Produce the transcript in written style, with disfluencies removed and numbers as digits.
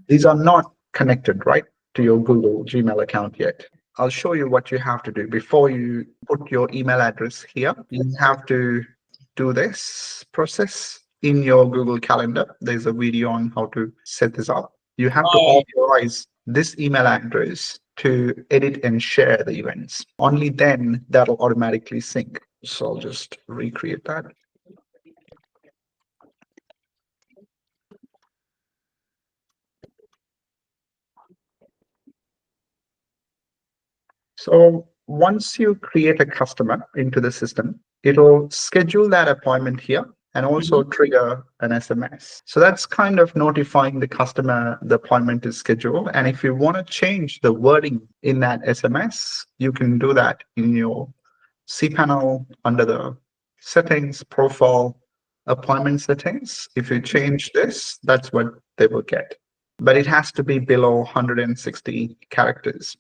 These are not connected, right, to your Google Gmail account yet. I'll show you what you have to do before you put your email address here. You have to do this process in your Google Calendar. There's a video on how to set this up. You have to authorize this email address to edit and share the events. Only then that'll automatically sync. So I'll just recreate that. So once you create a customer into the system, it'll schedule that appointment here and also trigger an SMS. So that's kind of notifying the customer the appointment is scheduled. And if you want to change the wording in that SMS, you can do that in your cPanel under the settings, profile, appointment settings. If you change this, that's what they will get. But it has to be below 160 characters.